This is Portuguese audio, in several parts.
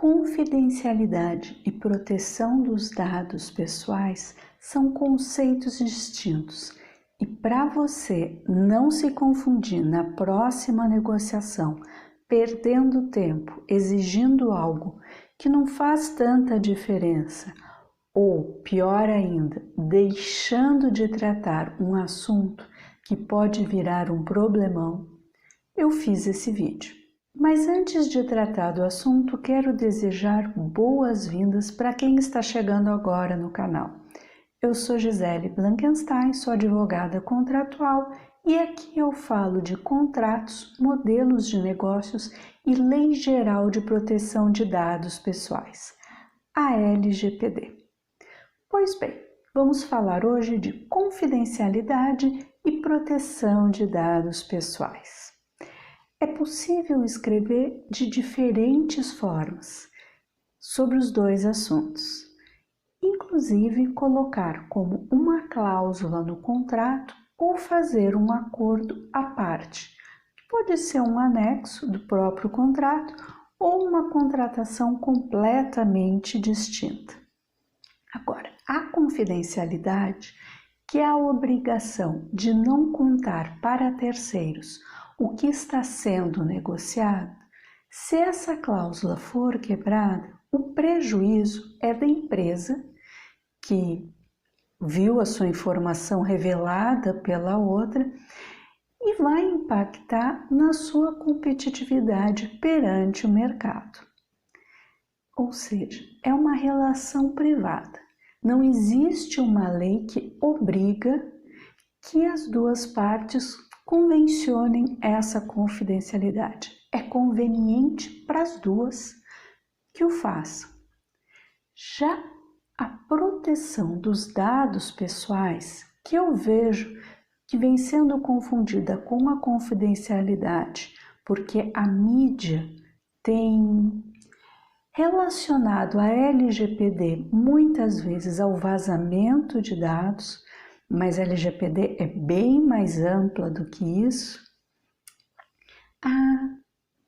Confidencialidade e proteção dos dados pessoais são conceitos distintos e para você não se confundir na próxima negociação, perdendo tempo exigindo algo que não faz tanta diferença ou, pior ainda, deixando de tratar um assunto que pode virar um problemão, eu fiz esse vídeo. Mas antes de tratar do assunto, quero desejar boas-vindas para quem está chegando agora no canal. Eu sou Gisele Blankenstein, sou advogada contratual e aqui eu falo de contratos, modelos de negócios e Lei Geral de Proteção de Dados Pessoais, a LGPD. Pois bem, vamos falar hoje de confidencialidade e proteção de dados pessoais. É possível escrever de diferentes formas sobre os dois assuntos, inclusive colocar como uma cláusula no contrato ou fazer um acordo à parte, que pode ser um anexo do próprio contrato ou uma contratação completamente distinta. Agora, a confidencialidade, que é a obrigação de não contar para terceiros o que está sendo negociado, se essa cláusula for quebrada, o prejuízo é da empresa que viu a sua informação revelada pela outra e vai impactar na sua competitividade perante o mercado. Ou seja, é uma relação privada. Não existe uma lei que obriga que as duas partes convencionem essa confidencialidade. É conveniente para as duas que o façam. Já a proteção dos dados pessoais, que eu vejo que vem sendo confundida com a confidencialidade, porque a mídia tem relacionado a LGPD muitas vezes ao vazamento de dados, mas a LGPD é bem mais ampla do que isso. A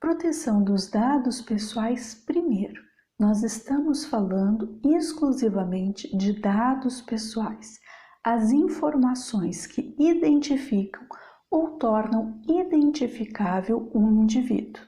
proteção dos dados pessoais, primeiro, nós estamos falando exclusivamente de dados pessoais, as informações que identificam ou tornam identificável um indivíduo.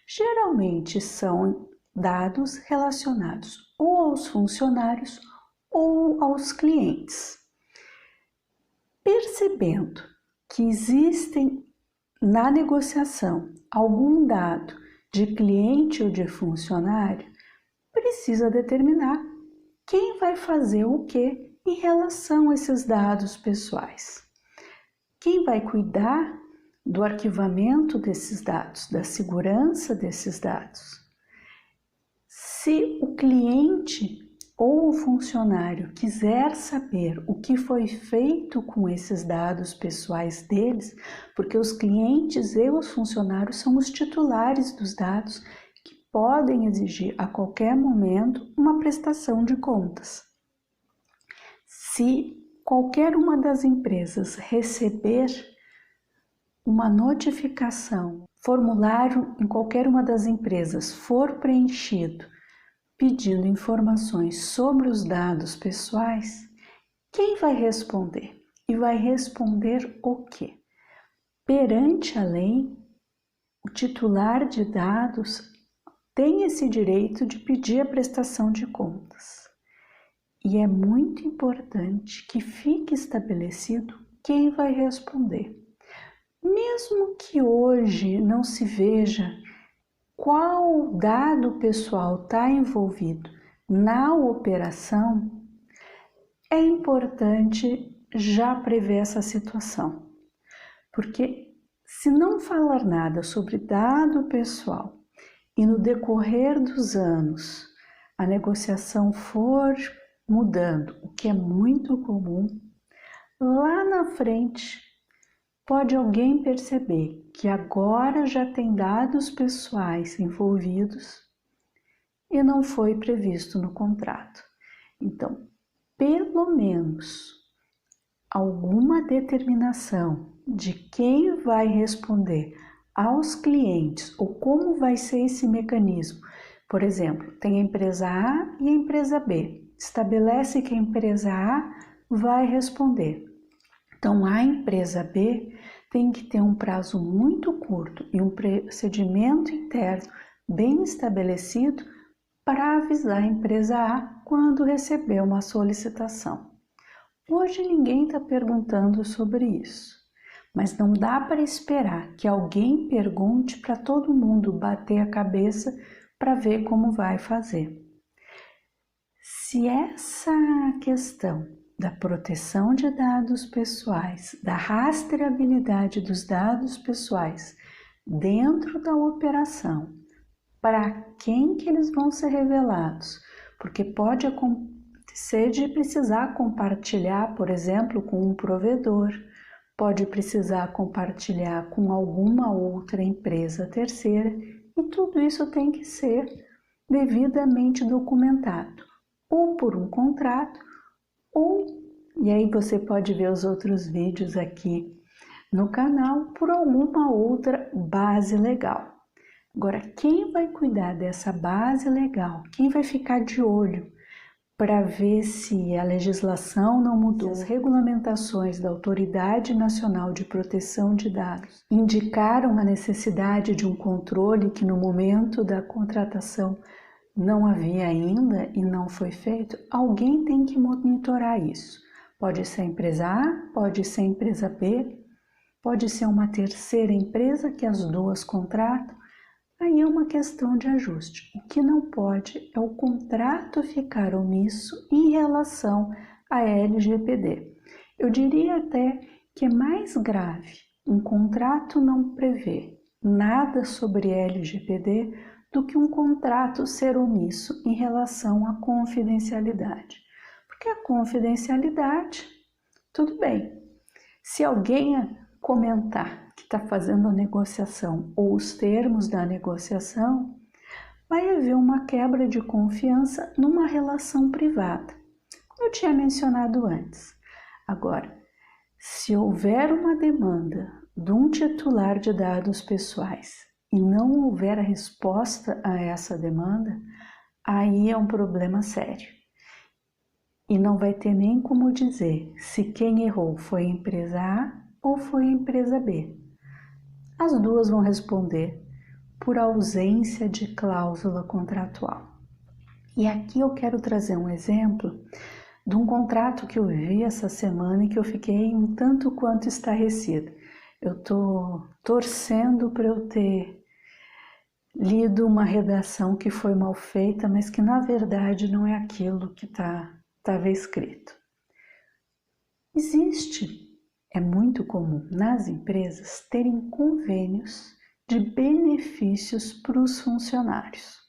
Geralmente são dados relacionados ou aos funcionários ou aos clientes. Percebendo que existem na negociação algum dado de cliente ou de funcionário, precisa determinar quem vai fazer o que em relação a esses dados pessoais. Quem vai cuidar do arquivamento desses dados, da segurança desses dados. Se o cliente ou o funcionário quiser saber o que foi feito com esses dados pessoais deles, porque os clientes e os funcionários são os titulares dos dados que podem exigir a qualquer momento uma prestação de contas. Se qualquer uma das empresas receber uma notificação, formulário em qualquer uma das empresas for preenchido pedindo informações sobre os dados pessoais, quem vai responder? E vai responder o quê? Perante a lei, o titular de dados tem esse direito de pedir a prestação de contas. E é muito importante que fique estabelecido quem vai responder. Mesmo que hoje não se veja qual dado pessoal está envolvido na operação, é importante já prever essa situação. Porque se não falar nada sobre dado pessoal e no decorrer dos anos a negociação for mudando, o que é muito comum, lá na frente pode alguém perceber que agora já tem dados pessoais envolvidos e não foi previsto no contrato. Então, pelo menos alguma determinação de quem vai responder aos clientes ou como vai ser esse mecanismo, Por exemplo, tem a empresa A e a empresa B. Estabelece que a empresa A vai responder. Então, a empresa B tem que ter um prazo muito curto e um procedimento interno bem estabelecido para avisar a empresa A quando receber uma solicitação. Hoje ninguém está perguntando sobre isso, mas não dá para esperar que alguém pergunte para todo mundo bater a cabeça para ver como vai fazer. Se essa questão da proteção de dados pessoais, da rastreabilidade dos dados pessoais dentro da operação, para quem que eles vão ser revelados, porque pode acontecer de precisar compartilhar, por exemplo, com um provedor, pode precisar compartilhar com alguma outra empresa terceira, e tudo isso tem que ser devidamente documentado, ou por um contrato, e aí você pode ver os outros vídeos aqui no canal, por alguma outra base legal. Agora, quem vai cuidar dessa base legal? Quem vai ficar de olho para ver se a legislação não mudou, as regulamentações da Autoridade Nacional de Proteção de Dados indicaram a necessidade de um controle que no momento da contratação não havia ainda e não foi feito? Alguém tem que monitorar isso. Pode ser a empresa A, pode ser a empresa B, pode ser uma terceira empresa que as duas contratam. Aí é uma questão de ajuste. O que não pode é o contrato ficar omisso em relação à LGPD. Eu diria até que é mais grave um contrato não prever nada sobre LGPD do que um contrato ser omisso em relação à confidencialidade. Porque a confidencialidade, tudo bem. Se alguém comentar que está fazendo a negociação ou os termos da negociação, vai haver uma quebra de confiança numa relação privada, como eu tinha mencionado antes. Agora, se houver uma demanda de um titular de dados pessoais e não houver a resposta a essa demanda, aí é um problema sério. E não vai ter nem como dizer se quem errou foi a empresa A ou foi a empresa B. As duas vão responder por ausência de cláusula contratual. E aqui eu quero trazer um exemplo de um contrato que eu vi essa semana e que eu fiquei um tanto quanto estarrecida. Eu estou torcendo para eu ter lido uma redação que foi mal feita, mas que na verdade não é aquilo que estava escrito. É muito comum nas empresas terem convênios de benefícios para os funcionários.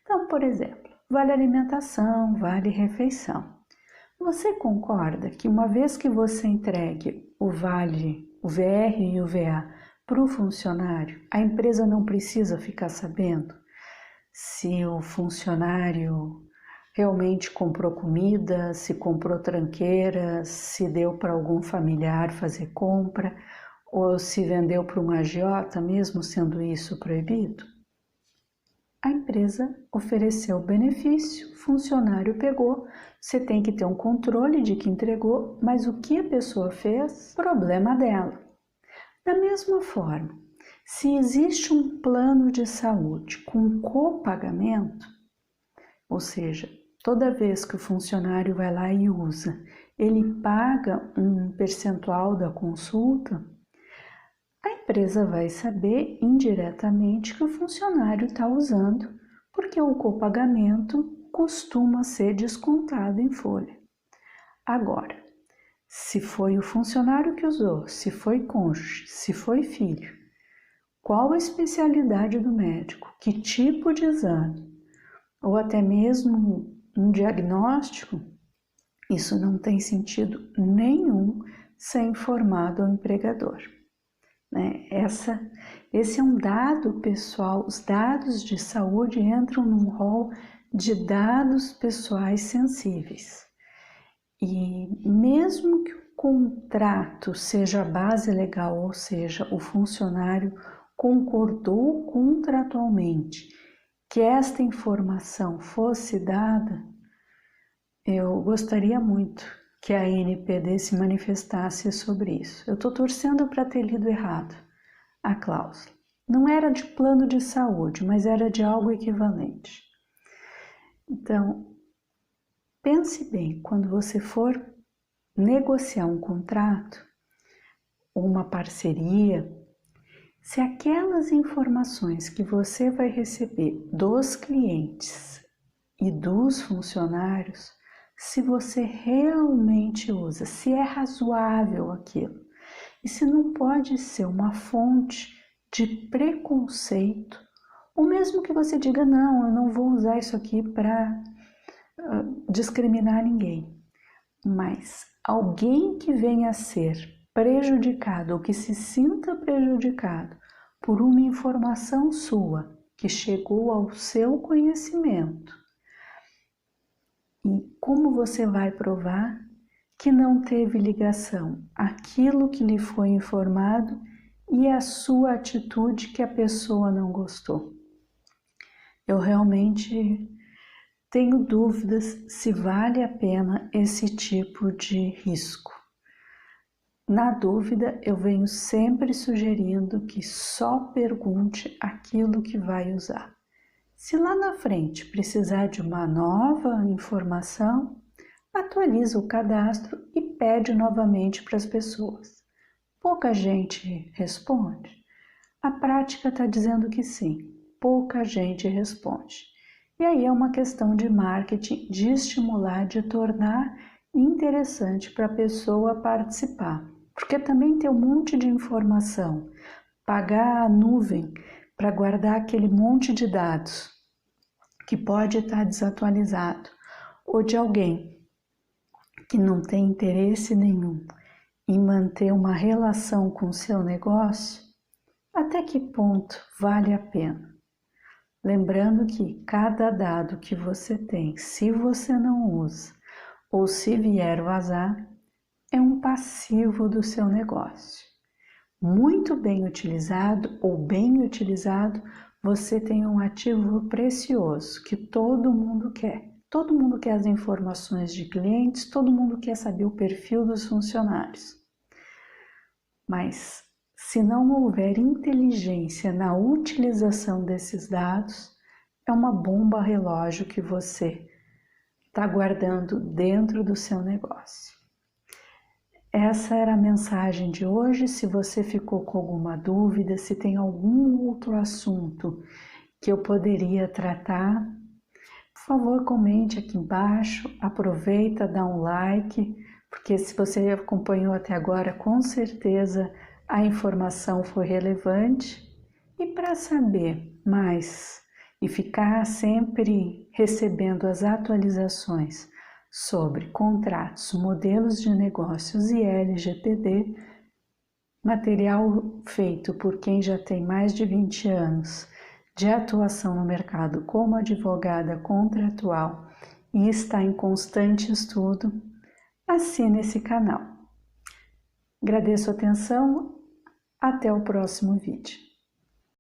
Então, por exemplo, vale alimentação, vale refeição. Você concorda que uma vez que você entregue o vale, o VR e o VA para o funcionário, a empresa não precisa ficar sabendo se o funcionário realmente comprou comida, se comprou tranqueira, se deu para algum familiar fazer compra ou se vendeu para uma agiota, mesmo sendo isso proibido? A empresa ofereceu o benefício, o funcionário pegou, você tem que ter um controle de que entregou, mas o que a pessoa fez, problema dela. Da mesma forma, se existe um plano de saúde com copagamento, ou seja, toda vez que o funcionário vai lá e usa, ele paga um percentual da consulta, a empresa vai saber indiretamente que o funcionário está usando, porque o copagamento costuma ser descontado em folha. Agora, se foi o funcionário que usou, se foi cônjuge, se foi filho, qual a especialidade do médico, que tipo de exame, ou até mesmo um diagnóstico, isso não tem sentido nenhum ser informado ao empregador. Esse é um dado pessoal, os dados de saúde entram num rol de dados pessoais sensíveis. E mesmo que o contrato seja a base legal, ou seja, o funcionário concordou contratualmente que esta informação fosse dada, eu gostaria muito que a NPD se manifestasse sobre isso. Eu estou torcendo para ter lido errado a cláusula. Não era de plano de saúde, mas era de algo equivalente. Então, pense bem, quando você for negociar um contrato, uma parceria, se aquelas informações que você vai receber dos clientes e dos funcionários, se você realmente usa, se é razoável aquilo, e se não pode ser uma fonte de preconceito, ou mesmo que você diga, não, eu não vou usar isso aqui para discriminar ninguém, mas alguém que venha a ser prejudicado ou que se sinta prejudicado por uma informação sua que chegou ao seu conhecimento, e como você vai provar que não teve ligação aquilo que lhe foi informado e a sua atitude que a pessoa não gostou? Eu realmente tenho dúvidas se vale a pena esse tipo de risco. Na dúvida, eu venho sempre sugerindo que só pergunte aquilo que vai usar. Se lá na frente precisar de uma nova informação, atualiza o cadastro e pede novamente para as pessoas. Pouca gente responde. A prática está dizendo que sim, pouca gente responde. E aí é uma questão de marketing, de estimular, de tornar interessante para a pessoa participar. Porque também tem um monte de informação, pagar a nuvem para guardar aquele monte de dados que pode estar desatualizado, ou de alguém que não tem interesse nenhum em manter uma relação com o seu negócio, até que ponto vale a pena? Lembrando que cada dado que você tem, se você não usa ou se vier vazar, é um passivo do seu negócio. Muito bem utilizado ou bem utilizado, você tem um ativo precioso que todo mundo quer. Todo mundo quer as informações de clientes, todo mundo quer saber o perfil dos funcionários. Mas se não houver inteligência na utilização desses dados, é uma bomba relógio que você está guardando dentro do seu negócio. Essa era a mensagem de hoje. Se você ficou com alguma dúvida, se tem algum outro assunto que eu poderia tratar, por favor, comente aqui embaixo, aproveita, dá um like, porque se você acompanhou até agora, com certeza a informação foi relevante. E para saber mais e ficar sempre recebendo as atualizações sobre contratos, modelos de negócios e LGPD, material feito por quem já tem mais de 20 anos de atuação no mercado como advogada contratual e está em constante estudo, assine esse canal. Agradeço a atenção, até o próximo vídeo.